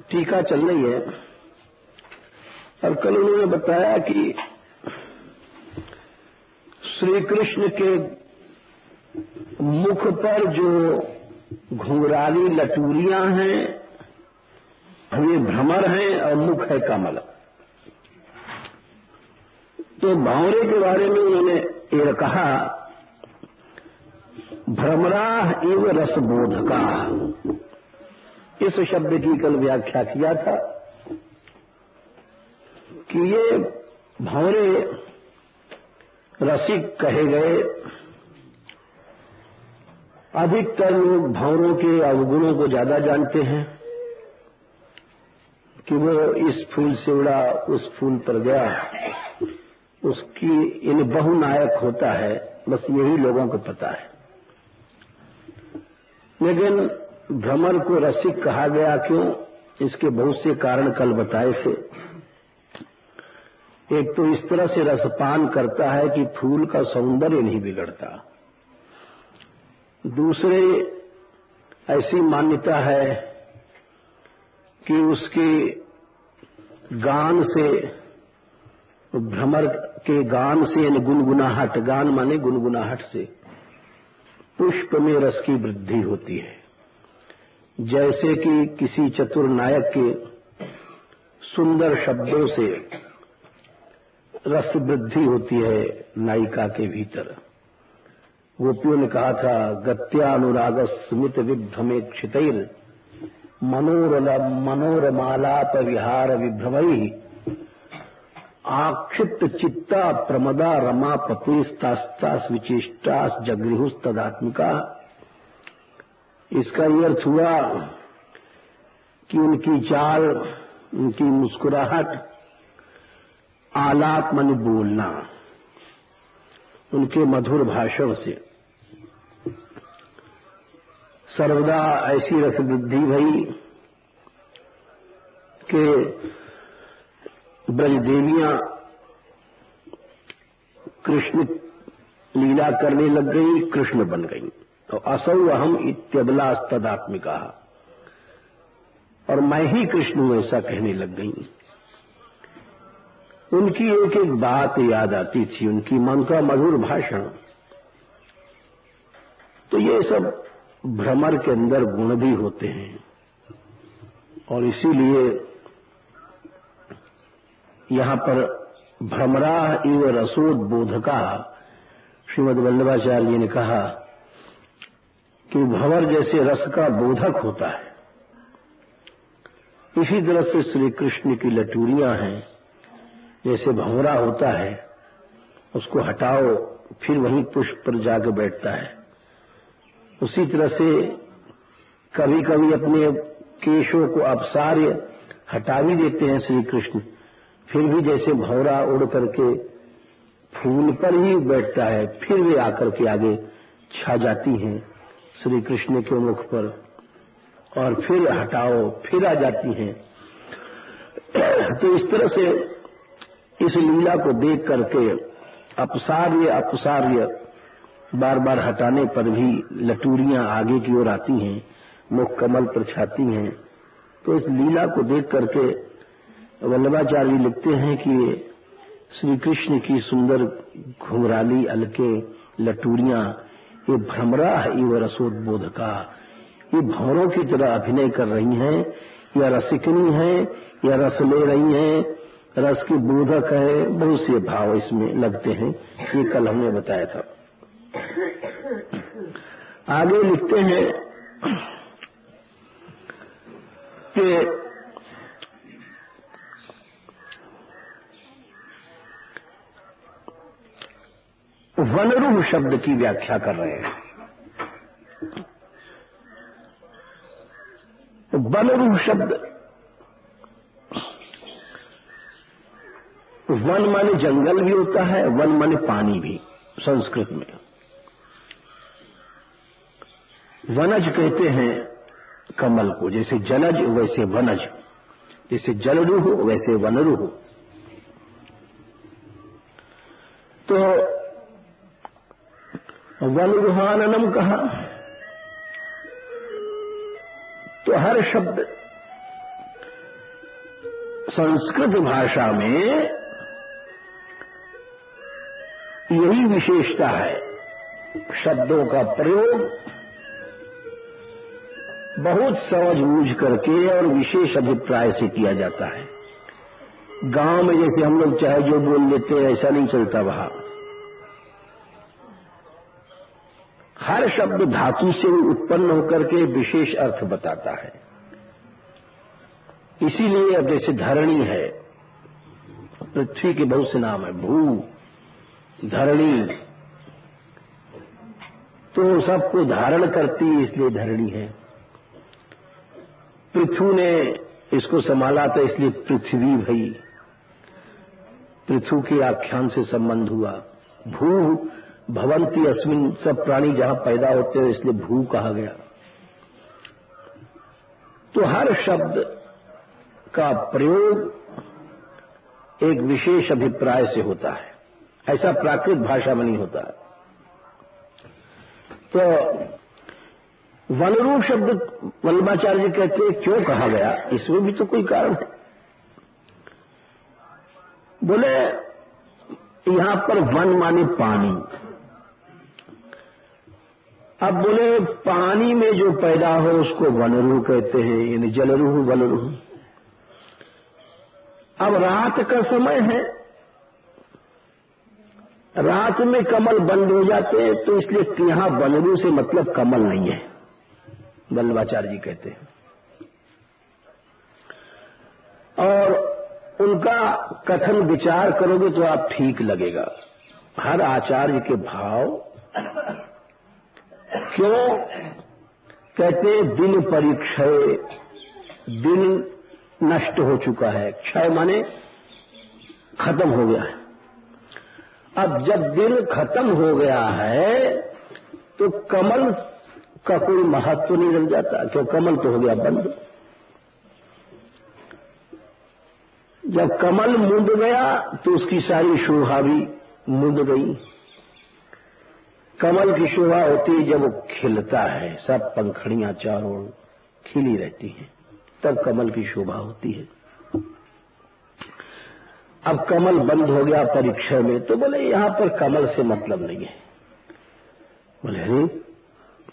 टीका चल रही है और कल उन्होंने बताया कि श्री कृष्ण के मुख पर जो घुंघराली लटूरियां हैं वे भ्रमर हैं और मुख है कमल। तो भंवरे के बारे में उन्होंने ये कहा, भ्रमराः इव रसबोधकाः। इस शब्द की कल व्याख्या किया था कि ये भंवरे रसिक कहे गए। अधिकतर लोग भंवरों के अवगुणों को ज्यादा जानते हैं कि वो इस फूल से उड़ा उस फूल पर गया, उसकी इन बहुनायक होता है, बस यही लोगों को पता है। लेकिन भ्रमर को रसिक कहा गया क्यों? इसके बहुत से कारण कल बताए थे। एक तो इस तरह से रसपान करता है कि फूल का सौंदर्य नहीं बिगड़ता। दूसरे ऐसी मान्यता है कि उसके गान से, भ्रमर के गान से, गुनगुनाहट, गान माने गुनगुनाहट से पुष्प में रस की वृद्धि होती है। जैसे कि किसी चतुर नायक के सुंदर शब्दों से रस वृद्धि होती है नायिका के भीतर। गोपियों ने कहा था, गत्यानुराग स्मित विभ्रमेक्षितैर मनोरमालाप विहार विभ्रमैः आक्षिप्त चित्ता प्रमदा रमा पपेस्तास्तास विचेष्टास जगृहुस्तदात्मिका। इसका ये अर्थ हुआ कि उनकी चाल, उनकी मुस्कुराहट, आलाप माने बोलना, उनके मधुर भाषण से सर्वदा ऐसी रसवृद्धि भई कि ब्रजदेवियां कृष्ण लीला करने लग गई, कृष्ण बन गई। तो असौ अहम इत्यबलास्तदात्मिका, और मैं ही कृष्ण हूं ऐसा कहने लग गई। उनकी एक एक बात याद आती थी, उनकी मन का मधुर भाषण। तो ये सब भ्रमर के अंदर गुण भी होते हैं, और इसीलिए यहां पर भ्रमराः इव रसोद्बोधकाः, श्रीमद् वल्लभाचार्य जी ने कहा कि भंवर जैसे रस का बोधक होता है, इसी तरह से श्री कृष्ण की लटूरियां हैं। जैसे भंवरा होता है, उसको हटाओ फिर वहीं पुष्प पर जाकर बैठता है, उसी तरह से कभी कभी अपने केशों को अपसार्य हटा भी देते हैं श्री कृष्ण, फिर भी जैसे भंवरा उड़ करके फूल पर ही बैठता है, फिर वे आकर के आगे छा जाती हैं श्री कृष्ण के मुख पर, और फिर हटाओ फिर आ जाती हैं। तो इस तरह से इस लीला को देख करके अपसार्य बार बार हटाने पर भी लटूरियां आगे की ओर आती हैं, मुख कमल पर छाती हैं। तो इस लीला को देख करके वल्लभाचार्य लिखते हैं कि श्री कृष्ण की सुंदर घुंघराली अलके लटूरियां ये भ्रमराः इव रसोद्बोधका, ये भंवरों की तरह अभिनय कर रही हैं, या रसिकनी हैं, या रस ले रही हैं, रस की बोधक है। बहुत से भाव इसमें लगते हैं, ये कल हमने बताया था। आगे लिखते हैं कि वनरूह शब्द की व्याख्या कर रहे हैं। वनरूह शब्द, वन माने जंगल भी होता है, वन माने पानी भी संस्कृत में। वनज कहते हैं कमल को, जैसे जलज वैसे वनज, जैसे जलरूह वैसे वनरूह। तो वनरूहाननम कहा, तो हर शब्द संस्कृत भाषा में यही विशेषता है, शब्दों का प्रयोग बहुत समझ बूझ करके और विशेष अभिप्राय से किया जाता है। गांव में जैसे हम लोग चाहे जो बोल लेते हैं, ऐसा नहीं चलता। वहां हर शब्द धातु से उत्पन्न होकर के विशेष अर्थ बताता है। इसीलिए अब जैसे धरणी है, पृथ्वी के बहुत से नाम है, भू, धरणी, तो सबको धारण करती है, इसलिए धरणी है। पृथु ने इसको संभाला था, इसलिए पृथ्वी भई, पृथु के आख्यान से संबंध हुआ। भू भवंती अस्मिन, सब प्राणी जहां पैदा होते हैं इसलिए भू कहा गया। तो हर शब्द का प्रयोग एक विशेष अभिप्राय से होता है, ऐसा प्राकृत भाषा में नहीं होता। तो वनरूप शब्द वल्लभाचार्य कहते हैं क्यों कहा गया, इसमें भी तो कोई कारण है। बोले यहां पर वन माने पानी। अब बोले पानी में जो पैदा हो उसको वनरूह कहते हैं, यानी जलरूह, वलरूह। अब रात का समय है, रात में कमल बंद हो जाते हैं, तो इसलिए यहां वनरूह से मतलब कमल नहीं है, वल्लभाचार्य जी कहते हैं। और उनका कथन विचार करोगे तो आप ठीक लगेगा। हर आचार्य के भाव क्यों कहते, दिन परिक्षय, दिन नष्ट हो चुका है, क्षय माने खत्म हो गया है। अब जब दिन खत्म हो गया है तो कमल का कोई महत्व नहीं रह जाता, क्यों, कमल तो हो गया बंद। जब कमल मुंड गया तो उसकी सारी शोभा भी मुंड गई। कमल की शोभा होती है जब वो खिलता है, सब पंखड़ियां चारों ओर खिली रहती हैं, तब कमल की शोभा होती है। अब कमल बंद हो गया परिक्षय में, तो बोले यहां पर कमल से मतलब नहीं है। बोले अरे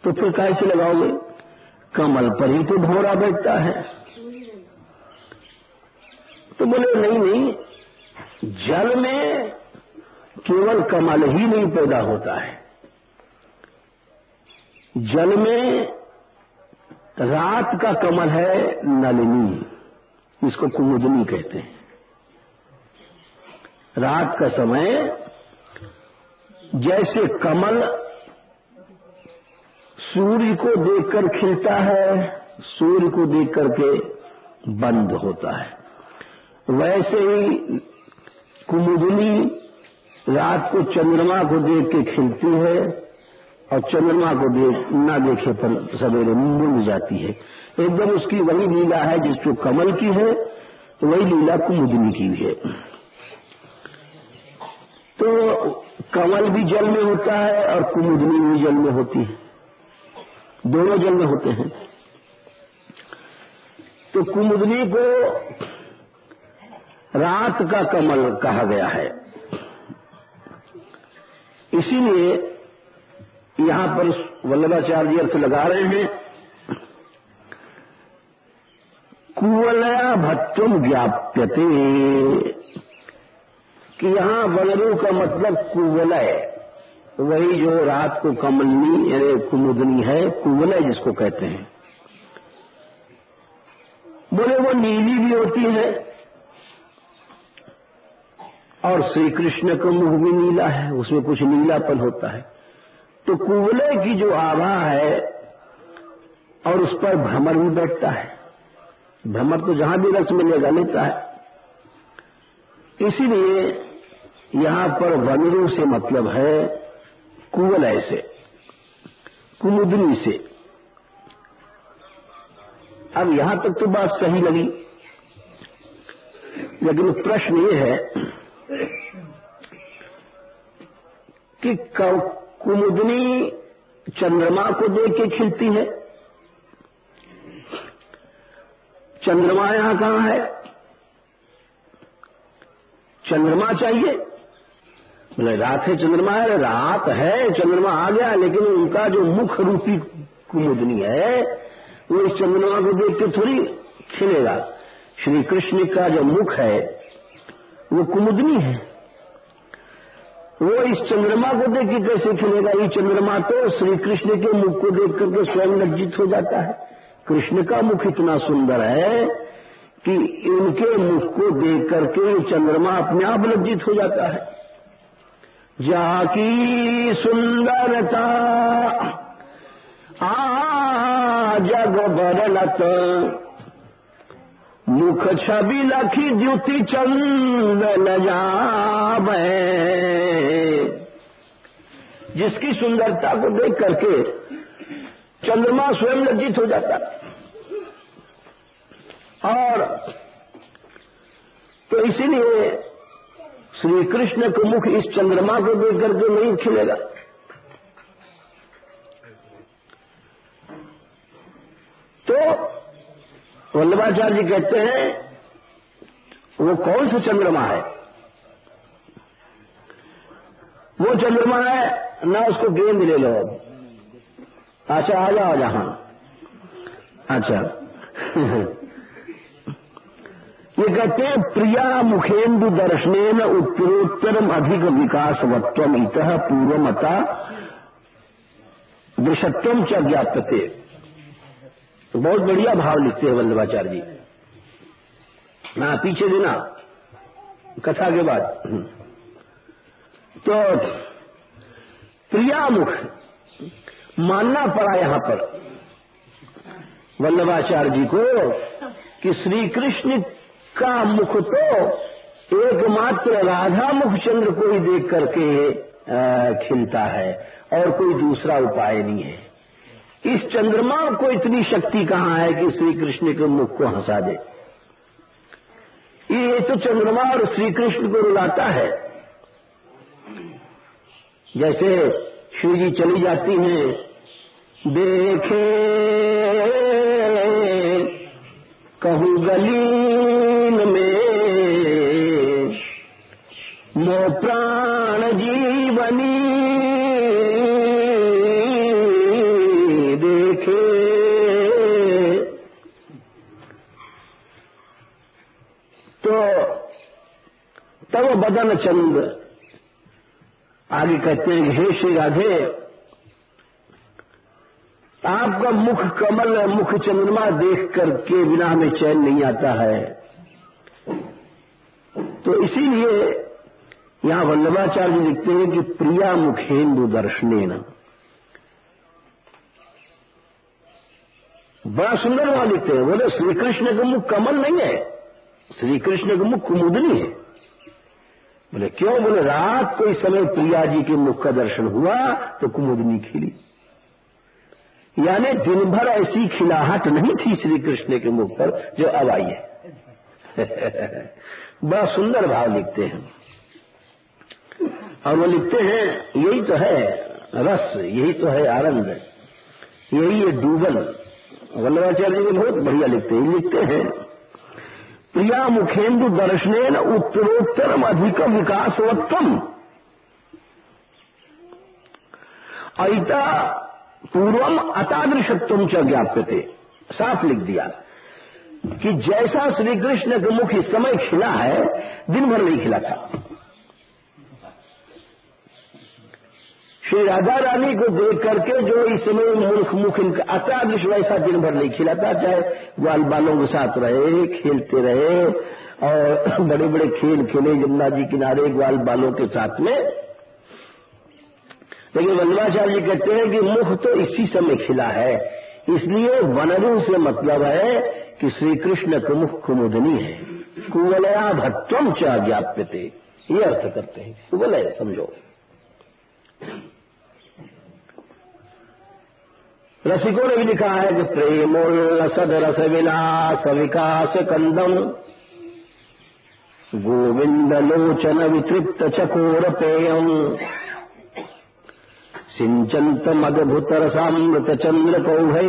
तो फिर कैसे लगाओगे, कमल पर ही तो भंवरा बैठता है। तो बोले नहीं, जल में केवल कमल ही नहीं पैदा होता है, जल में रात का कमल है नलिनी, इसको कुमुदनी कहते हैं। रात का समय जैसे कमल सूर्य को देखकर खिलता है, सूर्य को देख करके बंद होता है, वैसे ही कुमुदनी रात को चंद्रमा को देख के खिलती है और चंद्रमा को ना देखे पर सवेरे मुड़ जाती है। एकदम उसकी वही लीला है जिसको कमल की है, तो वही लीला कुमुदनी की है। तो कमल भी जल में होता है और कुमुदनी भी जल में होती है, दोनों जल में होते हैं। तो कुमुदनी को रात का कमल कहा गया है। इसीलिए यहां पर वल्लभाचार्य अर्थ लगा रहे हैं, कुवलया भट्टुम व्याप्यते, कि यहां वनरू का मतलब कुवलय, वही जो रात को कमलनी यानी कुमुदनी है, कुवलय जिसको कहते हैं। बोले वो नीली भी होती है और श्री कृष्ण का मुख भी नीला है, उसमें कुछ नीलापन होता है। तो कुवलय की जो आभा है और उस पर भ्रमर भी बैठता है, भ्रमर तो जहां भी रस मिलेगा लेता है। इसीलिए यहां पर वनरू से मतलब है कुवलय से, कुमुदनी से। अब यहां तक तो बात सही लगी, लेकिन प्रश्न ये है कि कुमुदनी चंद्रमा को देख के खिलती है, चंद्रमा यहां कहां है, चंद्रमा चाहिए। बोले रात है चंद्रमा है, रात है चंद्रमा आ गया, लेकिन उनका जो मुख रूपी कुमुदनी है वो इस चंद्रमा को देख के थोड़ी खिलेगा। श्री कृष्ण का जो मुख है वो कुमुदनी है, वो इस चंद्रमा को देख के कैसे खिलेगा? ये चंद्रमा तो श्री कृष्ण के मुख को देख करके स्वयं लज्जित हो जाता है। कृष्ण का मुख इतना सुंदर है कि इनके मुख को देख करके चंद्रमा अपने आप लज्जित हो जाता है। जाकी सुंदरता जग बरलत, मुख छवि लखी द्युति चंद न जावे। जिसकी सुंदरता को देख करके चंद्रमा स्वयं लज्जित हो जाता है। और तो इसीलिए श्री कृष्ण का मुख इस चंद्रमा को देख करके नहीं खिलेगा। तो वल्लभाचार्य जी कहते हैं वो कौन सा चंद्रमा है? वो चंद्रमा है ना, उसको गेंद ले लो। अच्छा आ जाओ जहां। अच्छा ये कहते हैं प्रिया मुखेन्दु दर्शनेन उत्तरोत्तरम अधिक विकासवत्वम इतः पूर्वमता दृशत्वम च ज्ञाप्यते। बहुत बढ़िया भाव लिखते हैं वल्लभाचार्य जी। ना पीछे देना कथा के बाद। तो प्रिया मुख मानना पड़ा यहां पर वल्लभाचार्य जी को कि श्री कृष्ण का मुख तो एकमात्र राधा मुख चंद्र को ही देख करके खिलता है और कोई दूसरा उपाय नहीं है। इस चंद्रमा को इतनी शक्ति कहां है कि श्री कृष्ण के मुख को हंसा दे? ये तो चंद्रमा और श्री कृष्ण को रुलाता है। जैसे श्री जी चली जाती हैं, देखे कहूं गलीन में मो प्राण जीवनी, देखे तो तब बदन चंद। आगे कहते हैं हे श्री राधे, आपका मुख कमल मुख चंद्रमा देख करके बिना हमें चैन नहीं आता है। तो इसीलिए यहां वल्लभाचार्य लिखते हैं कि प्रिया मुखेन्दु दर्शनेन। बड़ा सुंदर वहां लिखते हैं। बोले श्री कृष्ण का मुख कमल नहीं है, श्री कृष्ण का मुख कुमुदनी है। बोले क्यों? बोले रात को इस समय प्रिया जी के मुख का दर्शन हुआ तो कुमुदनी खिली। यानी दिन भर ऐसी खिलाहट नहीं थी श्री कृष्ण के मुख पर जो अब आई है। बड़ा सुंदर भाव लिखते हैं। और वो लिखते हैं यही तो है रस, यही तो है आनंद, यही है डूबल। वल्लभाचार्य जी बहुत बढ़िया लिखते हैं। लिखते हैं प्रिया मुखेन्दु दर्शनेन उत्तरोत्तरम अधिक विकासवत्वम अइता पूर्वम अतादृशत्वम च ज्ञाप्यते। साफ लिख दिया कि जैसा श्री कृष्ण का मुख इस समय खिला है, दिन भर नहीं खिला था। श्री राधा रानी को देख करके जो इस समय मुख इनका अतादृश वैसा दिन भर नहीं खिला था। चाहे ग्वाल बालों के साथ रहे, खेलते रहे और बड़े बड़े खेल खेले यमुना जी किनारे ग्वाल बालों के साथ में। लेकिन वल्लभाचार्य जी कहते हैं कि मुख तो इसी समय खिला है, इसलिए वनरू से मतलब है कि श्री कृष्ण का मुख कुमुदनी है। कुवलया भट्टम च ज्ञाप्यते, ये अर्थ करते हैं। कुवलय समझो। रसिकों ने भी लिखा है कि प्रेमोल्लसद रस विलास विकास कंदम गोविंद लोचन वितृप्त चकोर पेयम सिंचंत मदभुत रसामृत चंद्र कौभे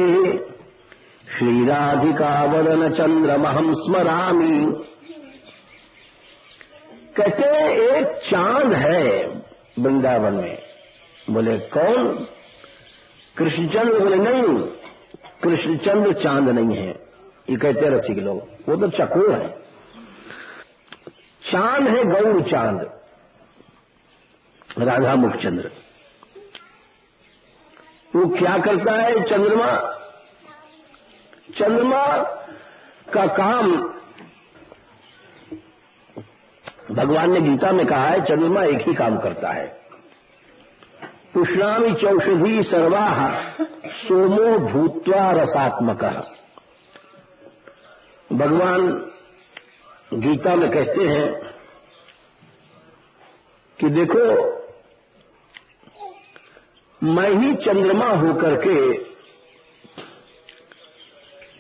श्रीराधिका वदन चंद्रमहं स्मरामि। कहते हैं एक चांद है वृंदावन में। बोले कौन? कृष्णचंद्र। बोले नहीं, कृष्णचंद्र चांद नहीं है, ये कहते हैं रसिक लोग, वो तो चकोर है। चांद है गौर चांद, राधा मुखचंद्र। वो क्या करता है? चंद्रमा, चंद्रमा का काम भगवान ने गीता में कहा है, चंद्रमा एक ही काम करता है। पुष्णामि चौषधी सर्वाः सोमो भूत्वा रसात्मकः। भगवान गीता में कहते हैं कि देखो, मैं ही चंद्रमा होकर के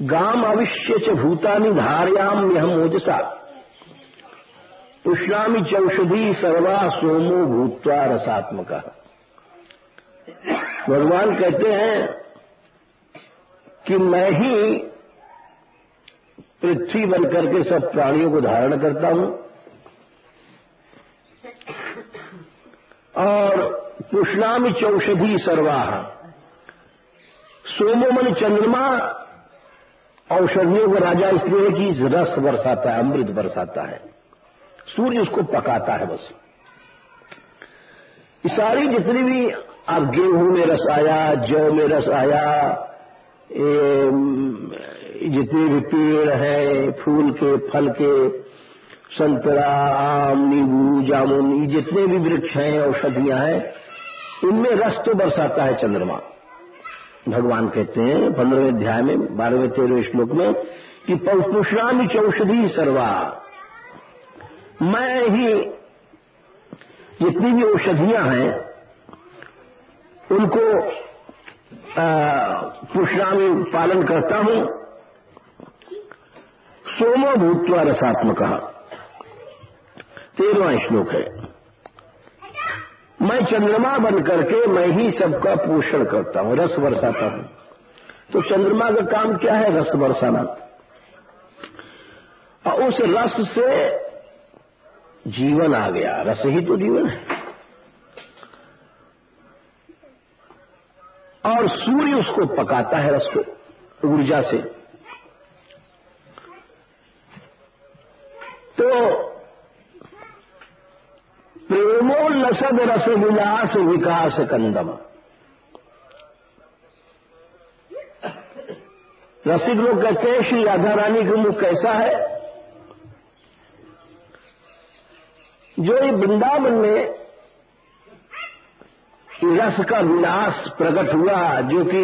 गाम अविश्य च भूतानि धारयाम्यहम् ओजसा पुष्णामि चौषधी सर्वा सोमो भूत्वा रसात्मकः। भगवान कहते हैं कि मैं ही पृथ्वी बनकर के सब प्राणियों को धारण करता हूं, और पुष्णामि चौषधी सर्वाः, सोमो मन चंद्रमा औषधियों को राजा इसलिए कि रस बरसाता है, अमृत बरसाता है, सूर्य उसको पकाता है। बस ये सारी जितनी भी अब गेहूं में रस आया, जौ में रस आया, जितने भी पेड़ हैं, फूल के, फल के, संतरा, आम, नींबू, जामुन, जितने भी वृक्ष हैं, औषधियां हैं, इनमें रस तो बरसाता है चंद्रमा। भगवान कहते हैं 15वें अध्याय में 12वें-13वें श्लोक में कि पुष्णामि चौषधी सर्वा, मैं ही जितनी भी औषधियां हैं उनको पुष्णामि पालन करता हूं। सोमो भूत्वा रसात्मकः, 13वां श्लोक है। मैं चंद्रमा बन करके मैं ही सबका पोषण करता हूं, रस बरसाता हूं। तो चंद्रमा का काम क्या है? रस बरसाना। और उस रस से जीवन आ गया, रस ही तो जीवन है। और सूर्य उसको पकाता है, रस को ऊर्जा से। तो प्रेमोल्लसद रस विलास विकास कंदम, रसिक लोग कहते हैं श्री राधा रानी का मुख कैसा है? जो ये वृंदावन में रस का विलास प्रकट हुआ, जो कि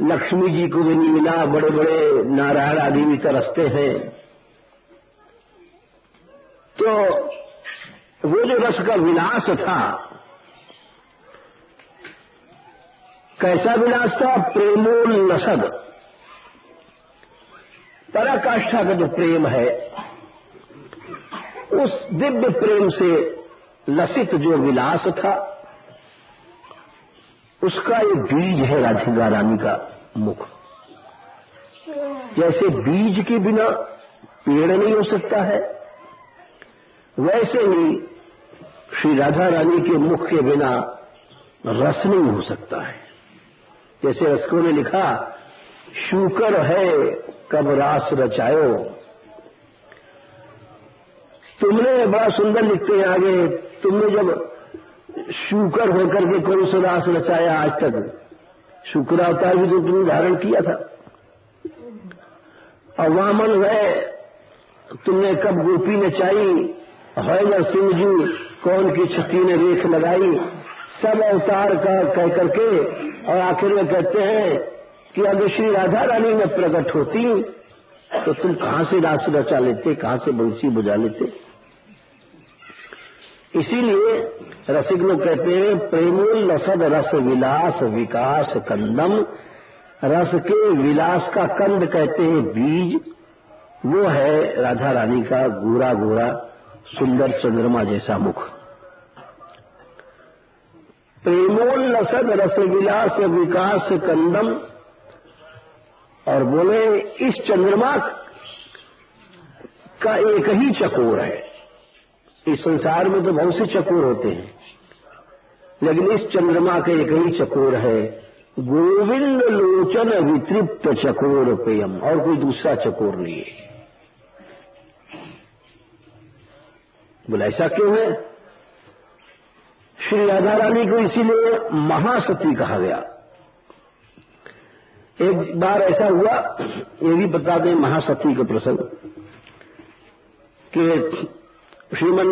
लक्ष्मी जी को भी नहीं मिला, बड़े बड़े नारायण आदि भी तरसते हैं, तो वो जो रस का विलास था, कैसा विलास था? प्रेमोल्लसद, पराकाष्ठा का जो प्रेम है, उस दिव्य प्रेम से लसित जो विलास था, उसका ये बीज है राधिका रानी का मुख। जैसे बीज के बिना पेड़ नहीं हो सकता है, वैसे ही श्री राधा रानी के मुख के बिना रस नहीं हो सकता है। जैसे रसिकों ने लिखा, शूकर है कब रास रचायो। तुमने बड़ा सुंदर लिखते हैं आगे, तुमने जब शूकर होकर के कौन सा रास रचाया आज तक? शुक्र अवतार भी तो तुमने धारण किया था। और वामन है, तुमने कब गोपी नचाई, है नरसिंह जी कौन की छठी ने रेख लगाई, सब अवतार का कह करके, और आखिर में कहते हैं कि अगर श्री राधा रानी में प्रकट होती तो तुम कहां से रास रचा लेते, कहां से बंसी बुझा लेते। इसीलिए रसिक लोग कहते हैं प्रेमोल्लसद रस विलास विकास कंदम, रस के विलास का कंद कहते हैं बीज, वो है राधा रानी का गोरा गोरा सुंदर चंद्रमा जैसा मुख। प्रेमोल्लसद रस विलास विकास कंदम, और बोले इस चंद्रमा का एक ही चकोर है, इस संसार में तो बहुत से चकोर होते हैं, लेकिन इस चंद्रमा का एक ही चकोर है, गोविंद लोचन वितृप्त चकोर पेयम, और कोई दूसरा चकोर नहीं है। बोला ऐसा क्यों है? श्री राधा रानी को इसीलिए महासती कहा गया। एक बार ऐसा हुआ, ये भी बता दें महासती का प्रसंग, कि श्रीमन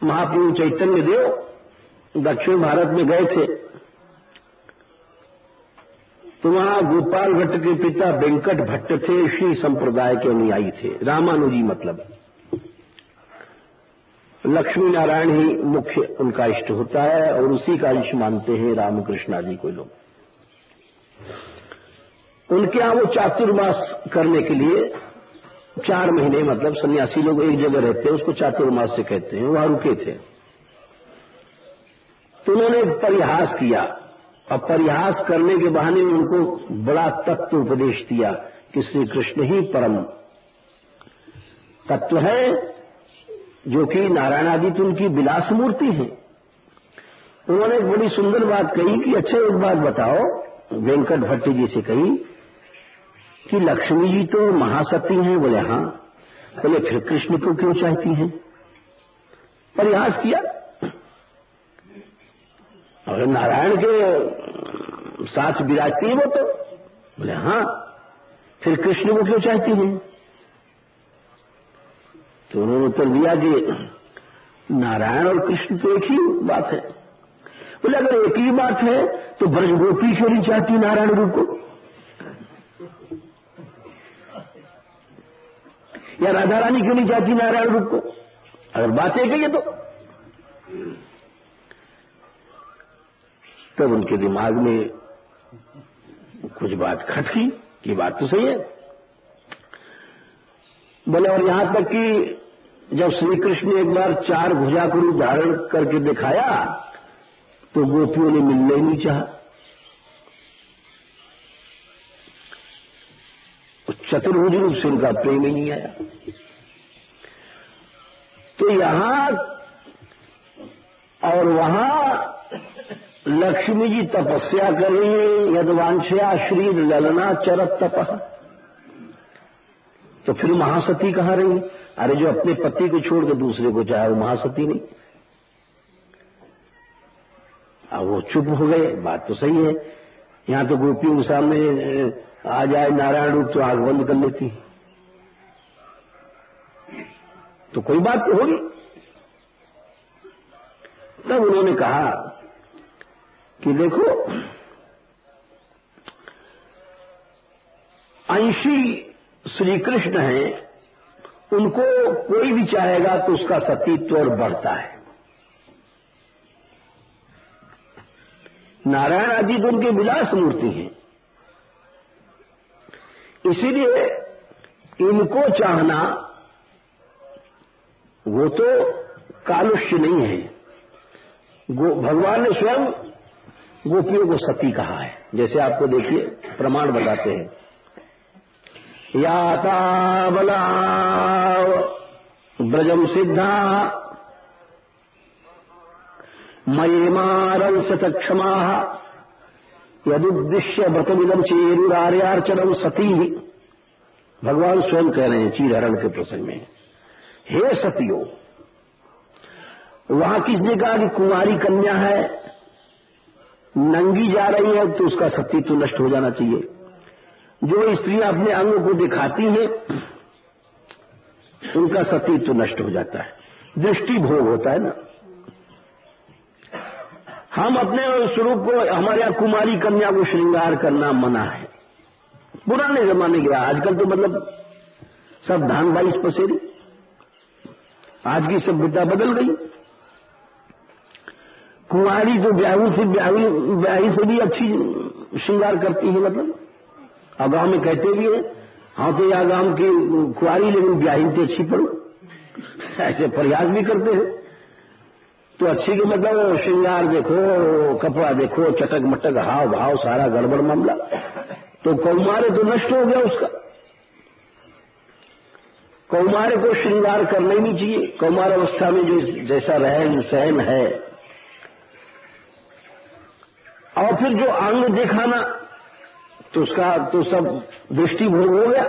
महाप्रभु चैतन्य देव दक्षिण भारत में गए थे, तो वहां गोपाल भट्ट के पिता वेंकट भट्ट थे, श्री संप्रदाय के अनुयायी थे, रामानुजी मतलब। लक्ष्मी नारायण ही मुख्य उनका इष्ट होता है और उसी का अंश मानते हैं रामकृष्ण आदि कोई लोग। उनके यहां वो चातुर्मास करने के लिए 4 महीने, मतलब सन्यासी लोग एक जगह रहते हैं, उसको चातुर्मास से कहते हैं, वहां रुके थे। तो उन्होंने एक परिहास किया, और परिहास करने के बहाने में उनको बड़ा तत्व उपदेश दिया कि श्री कृष्ण ही परम तत्व है, जो कि नारायण आदि तो उनकी विलास मूर्ति है। उन्होंने एक बड़ी सुंदर बात कही कि अच्छा एक बात बताओ, वेंकट भट्ट जी से कही कि लक्ष्मी जी तो महासती हैं। बोले हाँ। बोले फिर कृष्ण को क्यों चाहती हैं? परिहास किया। और नारायण के साथ विराजती है वो तो। बोले हाँ, फिर कृष्ण को क्यों चाहती हैं? तो उन्होंने उत्तर दिया कि नारायण और कृष्ण तो एक ही बात है। बोले अगर एक ही बात है तो ब्रजगोपी क्यों नहीं चाहती नारायण रूप को, या राधा रानी क्यों नहीं चाहती नारायण रूप को? अगर बात एक है तो तब उनके दिमाग में कुछ बात खटकी कि बात तो सही है। बोले और यहां तक कि जब श्री कृष्ण ने एक बार 4 भुजा को रूप धारण करके दिखाया तो गोपियों ने मिलने ही नहीं चाहा। चतुर्भुज रूप से उनका प्रेम ही नहीं आया। तो यहां और वहां लक्ष्मी जी तपस्या कर रही है, यदवांछया श्री ललना चरत तपः। तो फिर महासती कहां रही? अरे जो अपने पति को छोड़ के दूसरे को चाहे वो महासती नहीं। अब वो चुप हो गए। बात तो सही है, यहां तो गोपियों के सामने आ जाए नारायण रूप तो आंख बंद कर लेती, तो कोई बात तो होगी। तब उन्होंने कहा कि देखो, अंशी श्री कृष्ण हैं, उनको कोई भी चाहेगा तो उसका सतीत्व और बढ़ता है। नारायण आदि तो उनके विलास मूर्ति हैं, इसीलिए इनको चाहना वो तो कालुष्य नहीं है। भगवान ने स्वयं गोपियों को सती कहा है। जैसे आपको देखिए प्रमाण बताते हैं, याता बला ब्रजम सिद्धा मयेमारंस तक्षमा यदुद्दिश्य व्रतमिदम चेरुरार्यार्चनम सती। भगवान स्वयं कह रहे हैं चीरहरण के प्रसंग में, हे सतियो, वहां किसने कहा कि कुंवारी कन्या है, नंगी जा रही है तो उसका सतीत्व तो नष्ट हो जाना चाहिए। जो स्त्रियां अपने अंग को दिखाती हैं उनका सतीत्व तो नष्ट हो जाता है, दृष्टि भोग होता है ना। हम अपने स्वरूप को, हमारे यहां कुमारी कन्या को श्रृंगार करना मना है, पुराने जमाने के। आजकल तो मतलब सब धान बाईस पसेरी, आज की सभ्यता बदल गई। कुंवारी तो ब्याही से भी अच्छी श्रृंगार करती है, मतलब और गांव में कहते भी है, हाँ तो या गांव की कुंवारी लेकिन ब्याही से अच्छी पड़ो, ऐसे प्रयास भी करते हैं। तो अच्छी के मतलब श्रृंगार देखो, कपड़ा देखो, चटक मटक हाव भाव सारा गड़बड़ मामला, तो कौमारे तो नष्ट हो गया उसका। कौमार को श्रृंगार करना ही नहीं चाहिए। कौमार अवस्था में जो जैसा रहन सहन है, और फिर जो अंग दिखाना, तो उसका तो सब दृष्टि भोग हो गया।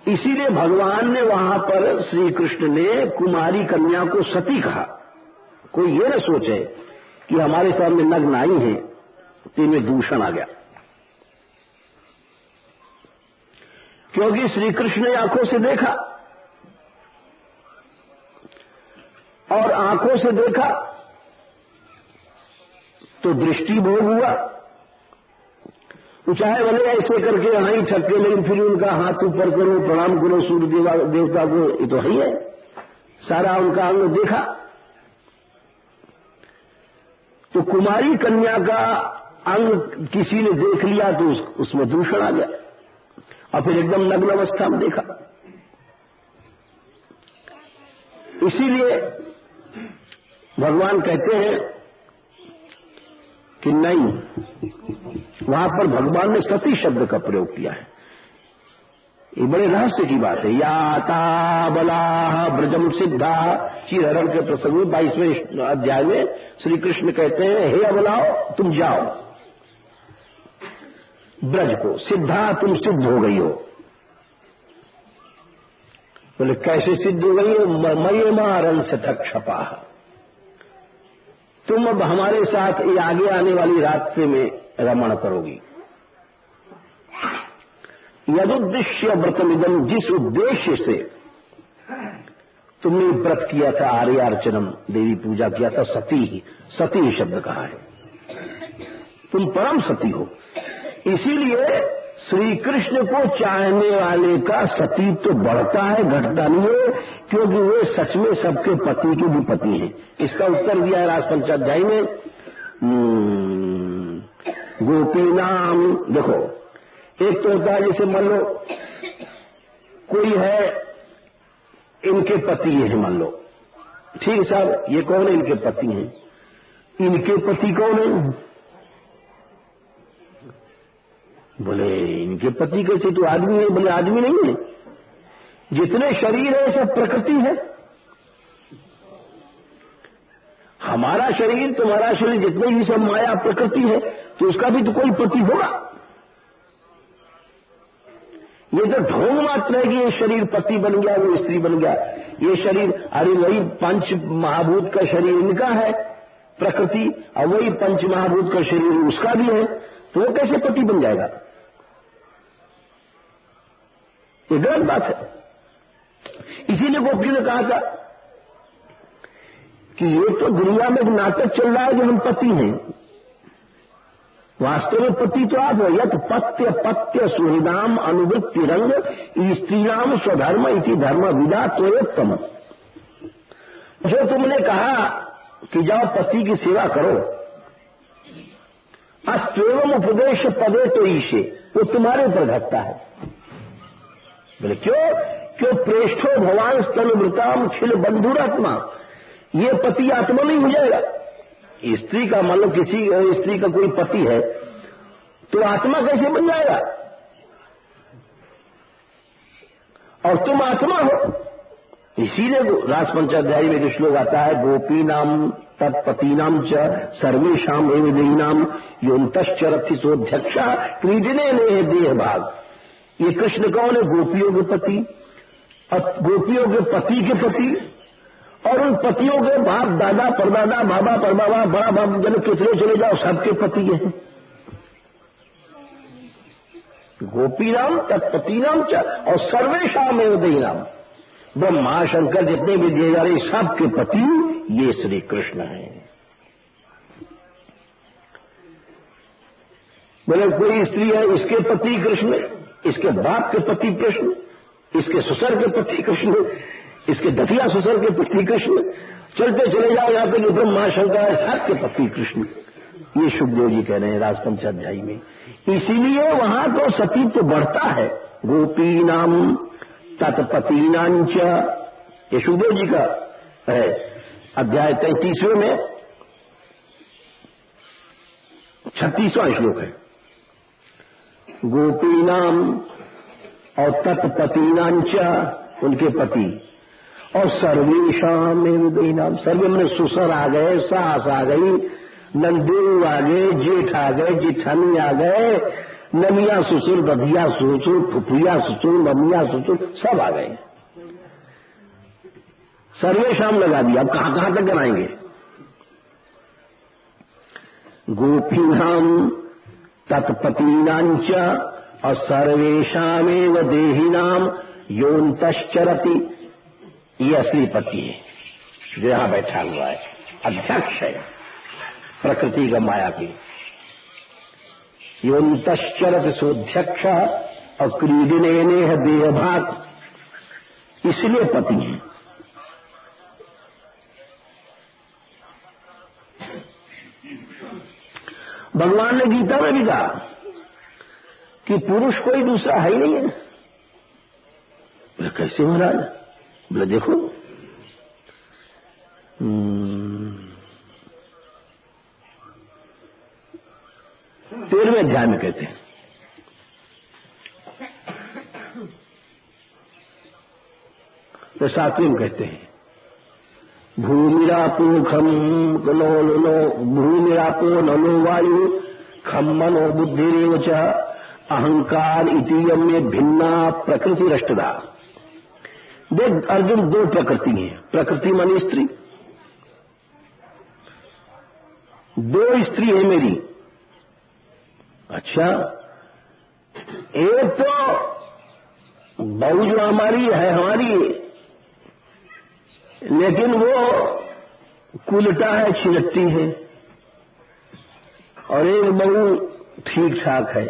इसीलिए भगवान ने वहां पर, श्री कृष्ण ने कुमारी कन्या को सती कहा। कोई ये न सोचे कि हमारे सामने नग्न आई है तो इनमें दूषण आ गया, क्योंकि श्री कृष्ण ने आंखों से देखा, और आंखों से देखा तो दृष्टि भोग हुआ। तो चाहे भले ऐसे करके यहां ही ठक्के, लेकिन फिर उनका हाथ ऊपर करो, प्रणाम करो सूर्य देवता को, ये तो है, सारा उनका अंग देखा। तो कुमारी कन्या का अंग किसी ने देख लिया तो उसमें दूषण आ गया, और फिर एकदम नग्न अवस्था में देखा। इसीलिए भगवान कहते हैं कि नहीं, वहां पर भगवान ने सती शब्द का प्रयोग किया है। ये बड़े रहस्य की बात है। याता बलाह ब्रजम सिद्धा, श्रीहरण के प्रसंग में 22वें अध्याय में श्री कृष्ण कहते हैं, हे अबलाओ तुम जाओ ब्रज को, सिद्धा तुम सिद्ध हो गई हो। बोले कैसे सिद्ध हो गई हो? मये मारन से क्षपा, तुम अब हमारे साथ ये आगे आने वाली रास्ते में रमण करोगी। यदुद्देश्य व्रतमिदम, जिस उद्देश्य से तुमने व्रत किया था, आर्यार्चनम, देवी पूजा किया था, सती, सती शब्द कहा है, तुम परम सती हो। इसीलिए श्री कृष्ण को चाहने वाले का सतीत्व तो बढ़ता है, घटता नहीं है, क्योंकि वे सच में सबके पति के भी पति हैं। इसका उत्तर दिया है राजपंचाध्याय में। गोपी नाम, देखो एक तो होता है जैसे मान लो कोई है, इनके पति हैं, मान लो, ठीक साहब, ये कौन है? इनके पति हैं। इनके पति कौन है? बोले इनके पति कैसे? तो आदमी है। बोले आदमी नहीं है, जितने शरीर है सब प्रकृति है। हमारा शरीर, तुम्हारा शरीर, जितने भी सब माया प्रकृति है, तो उसका भी तो कोई पति होगा। ये तो ढोंग मात्र है कि ये शरीर पति बन गया, वो स्त्री बन गया। ये शरीर, अरे वही पंच महाभूत का शरीर इनका है प्रकृति, और वही पंच महाभूत का शरीर उसका भी है, तो वो कैसे पति बन जाएगा? ये गलत बात है। इसीलिए गोपी ने कहा था कि ये तो दुनिया में एक नाटक चल रहा है जो हम पति हैं, वास्तव में पति तो आप हो। यत पत्य पत्य सुहृदाम अनुवृत्ति रंग स्त्रीणाम स्वधर्म इति धर्म विदा त्वयोत्तम। जो तुमने कहा कि जाओ पति की सेवा करो, अस्त्वेवम उपदेश पदे तो ईशे, वो तुम्हारे ऊपर घटता है। बोले क्यों? प्रेष्ठो भवान स्तनुवृताम खिल बंधुरात्मा, ये पति आत्मा नहीं हो जाएगा। स्त्री का मान लो किसी स्त्री का कोई पति है तो आत्मा कैसे बन जाएगा? और तुम आत्मा हो। इसीलिए राजपंचाध्याय में जो श्लोक आता है, गोपी नाम तत्पति नाम च सर्वेशाम एवं देही नाम योन्तश्चरथिसोध्यक्ष क्रीडने ने देह भाग। ये कृष्ण कौन है? गोपियों के पति, गोपियों के पति के पति, और उन पतियों के बाप दादा परदादा बाबा परबाबा बड़ा बाप जब कितने चले जाओ सबके पति हैं। गोपी नाम तत्पति नाम च और सर्वेशाम एवं देही नाम, ब्रह्मा शंकर जितने भी दिए जा रहे सबके पति ये श्री कृष्ण है। बोले कोई स्त्री है, इसके पति कृष्ण, इसके बाप के पति कृष्ण, इसके ससुर के पति कृष्ण, इसके दतिया ससुर के पति कृष्ण, चलते चले जाओ यहां तक ब्रह्मा शंकर सबके पति कृष्ण। ये सुखदेव जी कह रहे हैं राजपंचाध्यायी में। इसीलिए वहां तो सती तो बढ़ता है। गोपी नाम तत्पति नांच, ये सुखदेव जी का है अध्याय 33वें में 36वां श्लोक है। गोपी नाम और तत्पतीनांच उनके पति, और सर्वेशाम देहीनाम, सर्वे में सुसर आ गए, सास आ गई, नंदू आ गए, जेठ आ गए, जेठानी आ गए, नमिया ससुर, दधिया ससुर, फुफिया ससुर, ममिया ससुर, सब आ गए। सर्वेशाम लगा दिया, अब कहां कहां तक कराएंगे। गोपीनाम तत्पतीनांच और सर्वेशामेव देहिनाम योन्तश्चरति, ये असली पति है जो यहां बैठा हुआ है, अध्यक्ष है प्रकृति का माया की। योन्तश्चरति सोध्यक्ष और क्रीडिने है देहभाग, इसलिए पति है। भगवान ने गीता में भी कहा कि पुरुष कोई दूसरा है ही नहीं है। बोले कैसे महाराज? बोले देखो, 13वें अध्याय में कहते हैं, तो 7वें में कहते हैं, भूमिरापो खम नो भूमिरापो नलो वायु खम मनो बुद्धिरेव च अहंकार इतीयम में भिन्ना प्रकृति रष्टदा। देख अर्जुन, दो प्रकृति है, प्रकृति मानी स्त्री, दो स्त्री है मेरी। अच्छा, एक तो बहू जो हमारी है, हमारी, लेकिन वो कुलटा है, छिलट्टी है, और एक बहू ठीक ठाक है।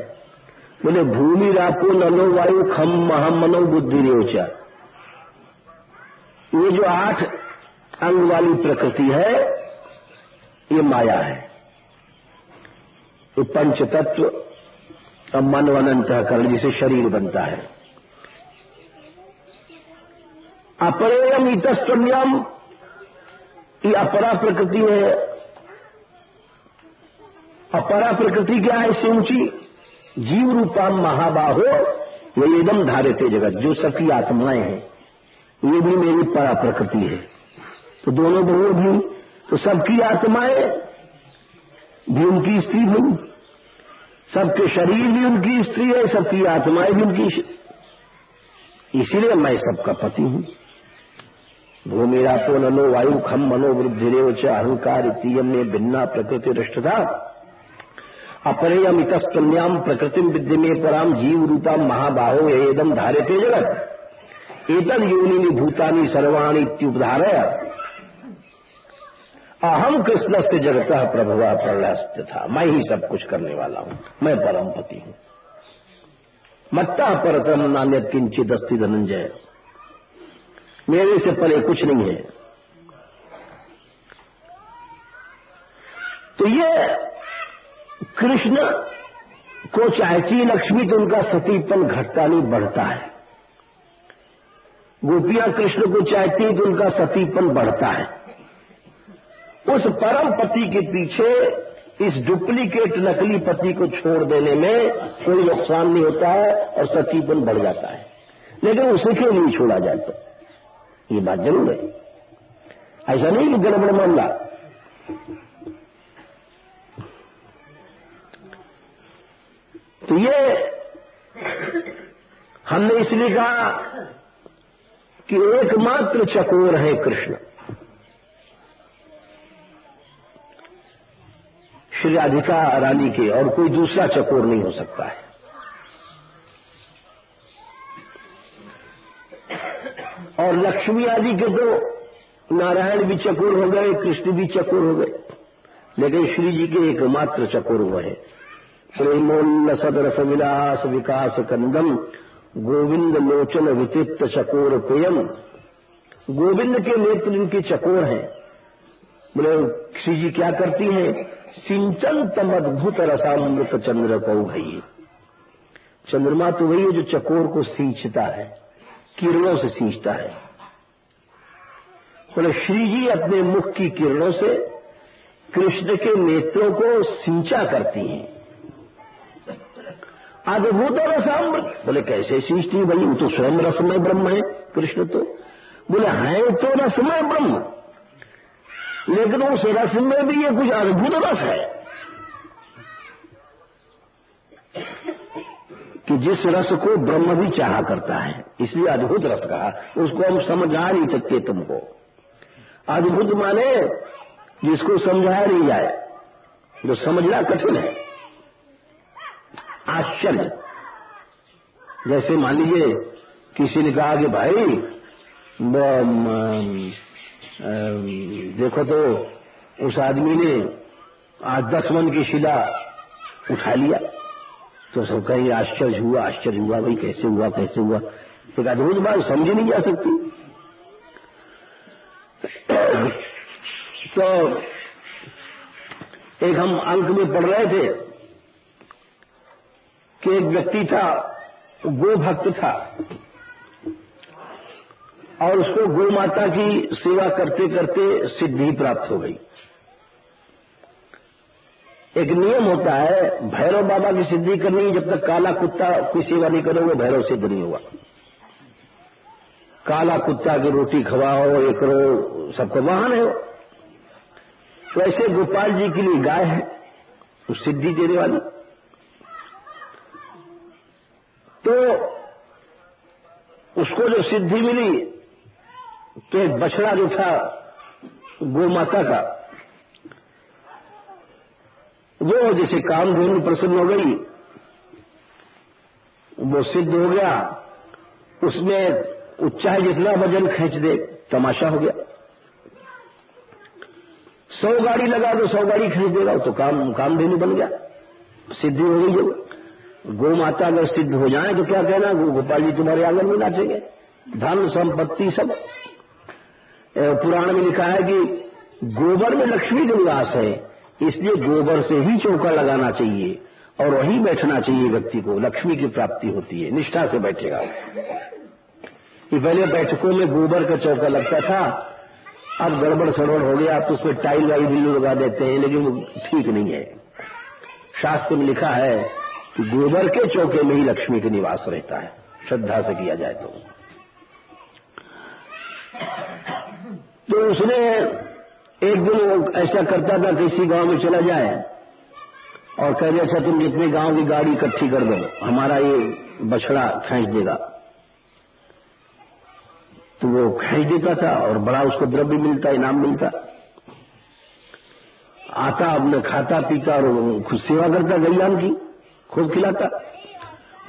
बोले भूमि रापो नलो वायु खम महम मनो बुद्धि रेवचा, ये जो 8 अंग वाली प्रकृति है ये माया है। ये पंच तत्व और मन वन अंतःकरण जिसे शरीर बनता है। अपरेयम इतस्तन्यम, ये अपरा प्रकृति है। अपरा प्रकृति क्या है? इससे ऊंची जीव रूपा महाबाहो ये एकदम धारिते जगत, जो सबकी आत्माएं हैं, ये भी मेरी परा प्रकृति है। तो दोनों बहु भी, तो सबकी आत्माएं भी उनकी स्त्री हुई, सबके शरीर भी उनकी स्त्री है, सबकी आत्माएं भी उनकी, इसीलिए मैं सबका पति हूं। भूमिरापो नलो वायु खम मनो वृद्धिरेव च अहंकार इतीयम में भिन्ना प्रकृति रष्टता अपरेयम इतस्तन्याम प्रकृतिम विद्यमे पराम जीव रूपा महाबाहो एदम धारते जगत एतद योनिनि भूतानि सर्वाणि इत्युपधारय अहम कृष्णस्य जगतः प्रभवा प्रलयस्त था। मैं ही सब कुछ करने वाला हूं, मैं परम पति हूं। मत्ता परतम नान्यत किंचित अस्ति धनंजय, मेरे से परे कुछ नहीं है। तो ये कृष्ण को चाहती लक्ष्मी तो उनका सतीपन घटता नहीं बढ़ता है, गोपियां कृष्ण को चाहती तो उनका सतीपन बढ़ता है। उस परम पति के पीछे इस डुप्लीकेट नकली पति को छोड़ देने में कोई नुकसान नहीं होता है और सतीपन बढ़ जाता है, लेकिन उसे क्यों नहीं छोड़ा जाता, ये बात जरूर है। ऐसा नहीं कि गड़बड़ मामला। तो ये हमने इसलिए कहा कि एकमात्र चकोर है कृष्ण। श्री राधिका रानी के और कोई दूसरा चकोर नहीं हो सकता है। और लक्ष्मी आदि के तो नारायण भी चकोर हो गए, कृष्ण भी चकोर हो गए, लेकिन श्री जी के एकमात्र चकोर हुए हैं। प्रेमोल्लसद रस विलास विकास कंदम गोविंद लोचन विचित्र चकोर प्रियम। गोविंद के नेत्र इनके चकोर हैं। बोले श्री जी क्या करती हैं? सिंचन तम अद्भुत रसामृत चंद्र को भई। चंद्रमा तो वही है जो चकोर को सींचता है, किरणों से सींचता है। बोले श्री जी अपने मुख की किरणों से कृष्ण के नेत्रों को सिंचा करती हैं अद्भुत रसामृत। बोले कैसे सृष्टि भाई, वो तो स्वयं रसमय ब्रह्म है कृष्ण तो। बोले है तो रसमय ब्रह्म, लेकिन उस रस में भी ये कुछ अद्भुत रस है कि जिस रस को ब्रह्म भी चाहा करता है, इसलिए अद्भुत रस कहा। उसको हम समझा नहीं सकते तुमको। अद्भुत माने जिसको समझाया नहीं जाए, जो समझना कठिन है। आश्चर्य, जैसे मान लीजिए किसी ने कहा कि भाई देखो तो उस आदमी ने आज 10 मन की शिला उठा लिया, तो सब कहेंगे आश्चर्य हुआ भाई, कैसे हुआ कैसे हुआ। एक अद्भुत बात समझी नहीं जा सकती। तो एक हम अंक में पढ़ रहे थे कि एक व्यक्ति था, गो भक्त था, और उसको गौ माता की सेवा करते करते सिद्धि प्राप्त हो गई। एक नियम होता है, भैरव बाबा की सिद्धि करनी, जब तक काला कुत्ता की सेवा नहीं करोगे भैरव सिद्ध नहीं होगा। काला कुत्ता की रोटी खवाओ, ये करो, सबका वाहन है। वैसे गोपाल जी के लिए गाय है, वो सिद्धि देने वाली। तो उसको जो सिद्धि मिली, तो एक बछड़ा जो था गौ माता का, वो जैसे कामधेनु प्रसन्न हो गई, वो सिद्ध हो गया। उसमें चाहे जितना वजन खींच दे, तमाशा हो गया। 100 गाड़ी लगा दो, 100 गाड़ी खींच देगा, तो कामधेनु बन गया, सिद्धि हो गई। जब गौ माता अगर सिद्ध हो जाए तो क्या कहना, गोपाल जी तुम्हारे आंगन में नाचेंगे, धन संपत्ति सब। पुराण में लिखा है कि गोबर में लक्ष्मी का निवास है, इसलिए गोबर से ही चौका लगाना चाहिए और वहीं बैठना चाहिए व्यक्ति को, लक्ष्मी की प्राप्ति होती है। निष्ठा से बैठेगा। कि पहले बैठकों में गोबर का चौका लगता था, अब गड़बड़ सड़बड़ हो गया, अब तो उसमें टाइल वाली बिल्लू लगा देते हैं, लेकिन वो ठीक नहीं है। शास्त्र में लिखा है कि गोबर के चौके में ही लक्ष्मी का निवास रहता है, श्रद्धा से किया जाए तो उसने एक दिन ऐसा करता था, किसी गांव में चला जाए और कह दिया, अच्छा तुम जितने गांव की गाड़ी इकट्ठी कर दो, हमारा ये बछड़ा खींच देगा। तो वो खींच देता था और बड़ा उसको द्रव्य मिलता, इनाम मिलता। आता, अपने खाता पीता और खुद सेवा करता, गैयान की खूब खिलाता,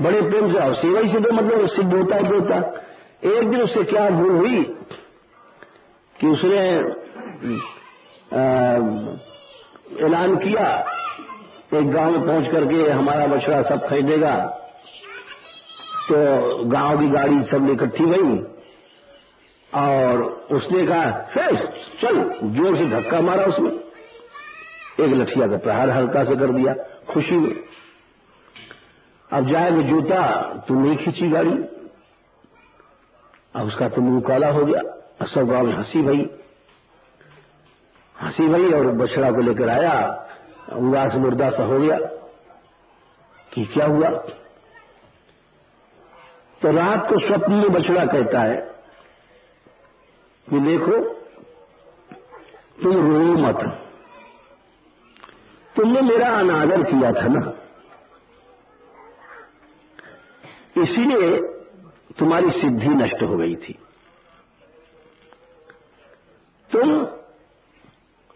बड़े प्रेम से। और सेवा ही से तो मतलब सिद्ध होता है। एक दिन उससे क्या भूल हुई कि उसने ऐलान किया, एक गांव में पहुंच करके हमारा बछड़ा सब खरीदेगा। तो गांव की गाड़ी सब इकट्ठी हुई और उसने कहा चल, जोर से धक्का मारा उसमें, एक लठिया का प्रहार हल्का से कर दिया खुशी में। अब जाएगा जूता तो नहीं खींची गाड़ी, अब उसका तो मुंह काला हो गया। सब गांव में हंसी भई और बछड़ा को लेकर आया, उदास मुर्दा सा हो गया कि क्या हुआ। तो रात को स्वप्न में बछड़ा कहता है कि देखो तुम रो मत, तुमने मेरा अनादर किया था ना, इसीलिए तुम्हारी सिद्धि नष्ट हो गई थी। तुम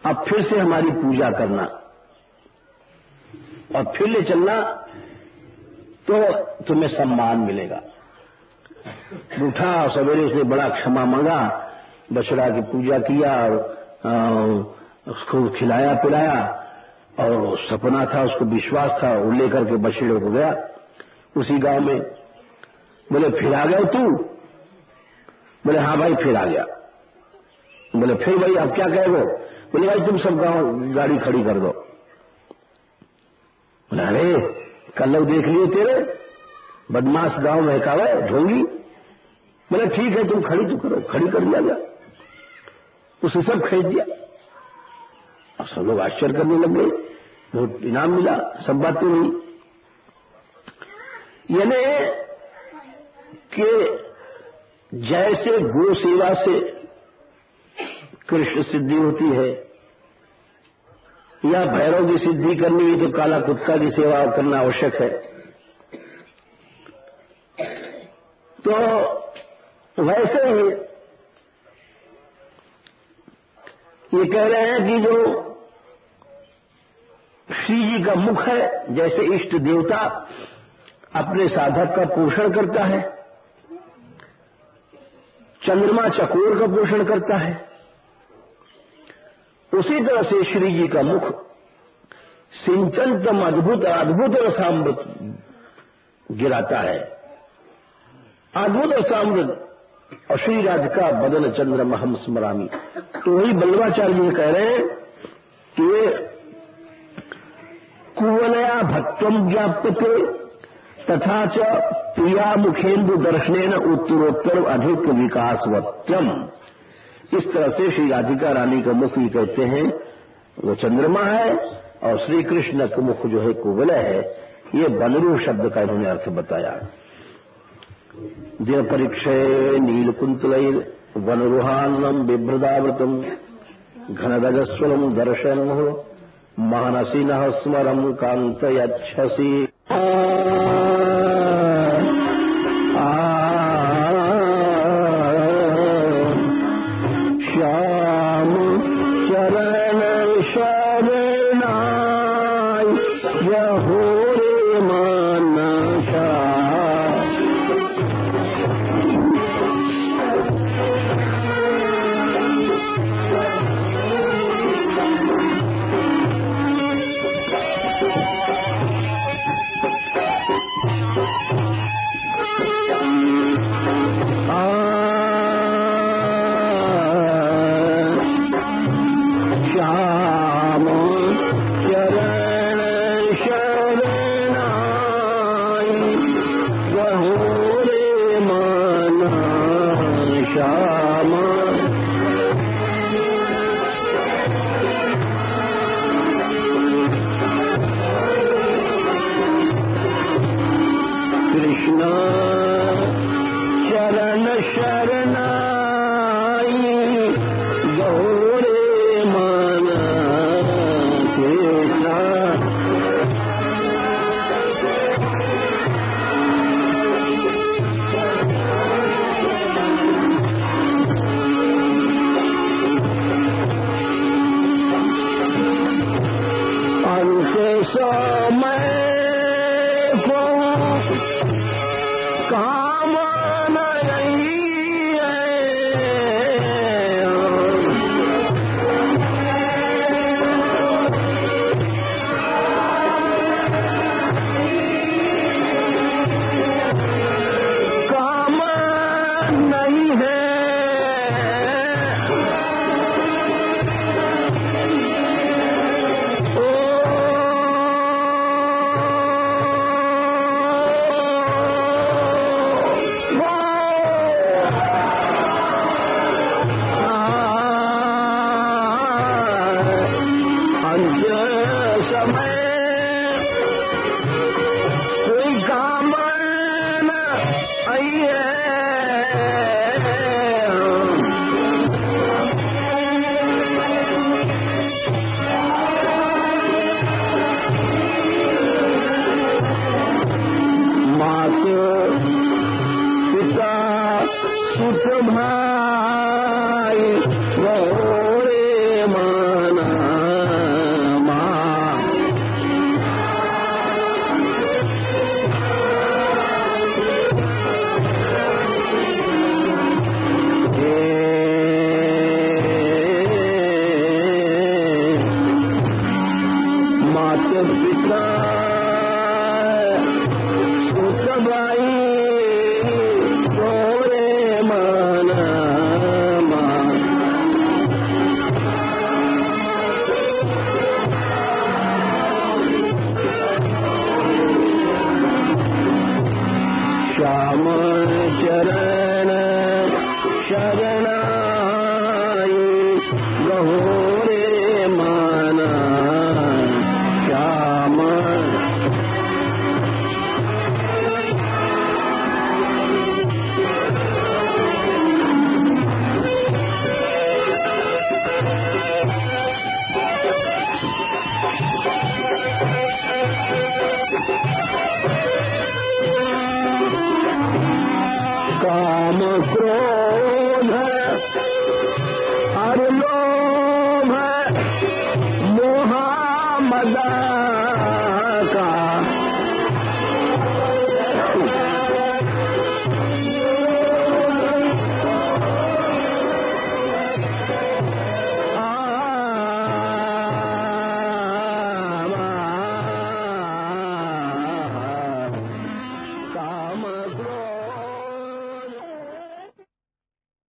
अब फिर से हमारी पूजा करना और फिर ले चलना, तो तुम्हें सम्मान मिलेगा। उठा, सवेरे उसने बड़ा क्षमा मांगा, बछड़ा की पूजा किया और उसको खिलाया पिलाया, और सपना था, उसको विश्वास था, वो लेकर के बछड़े को गया उसी गांव में। बोले फिर आ गया तू? बोले हाँ भाई फिर आ गया। बोले फिर भाई अब क्या कहोगे? बोले भाई तुम सब गांव गाड़ी खड़ी कर दो। बोले अरे कल लोग देख लिए तेरे, बदमाश गांव महकावे ढोंगी। बोले ठीक है तुम खड़ी तो करो, खड़ी कर दिया गया, उसे सब खरीद दिया। अब सब लोग आश्चर्य करने लग गए, बहुत इनाम मिला, सब बातें हुई। यानी कि जैसे गो सेवा से कृष्ण सिद्धि होती है या भैरव की सिद्धि करनी है तो काला कुत्ता की सेवा करना आवश्यक है, तो वैसे ही ये कह रहे हैं कि जो श्री जी का मुख है, जैसे इष्ट देवता अपने साधक का पोषण करता है, चंद्रमा चकोर का पोषण करता है, उसी तरह से श्री जी का मुख सिंचनतम अद्भुत अद्भुत रसामृत गिराता है, अद्भुत रसामृत। और श्री राज का बदन चंद्रमा हम स्मरामी। तो वही बल्लवाचार्य जी कह रहे हैं कि कुवलया भक्तम ज्ञाप्यते तथा च प्रिया मुखेन्दु दर्शनेन उत्तरोत्तर अधिक विकासवत्यम। इस तरह से श्री राधिका रानी का मुख ही कहते हैं वो चंद्रमा है, और श्री कृष्ण का मुख जो है कुवलय है। ये बनरू शब्द का इन्होंने अर्थ बताया। दिन परीक्षे नीलकुंतलैर वनरुहान्नम बिभ्रदावृतम घनरजस्वलम दर्शनमुः मानसिनः स्मरं कान्तयच्छसि। श्याम चरण शरणाय यहो रे मानसा। क्रोध और लोभ मोह मद का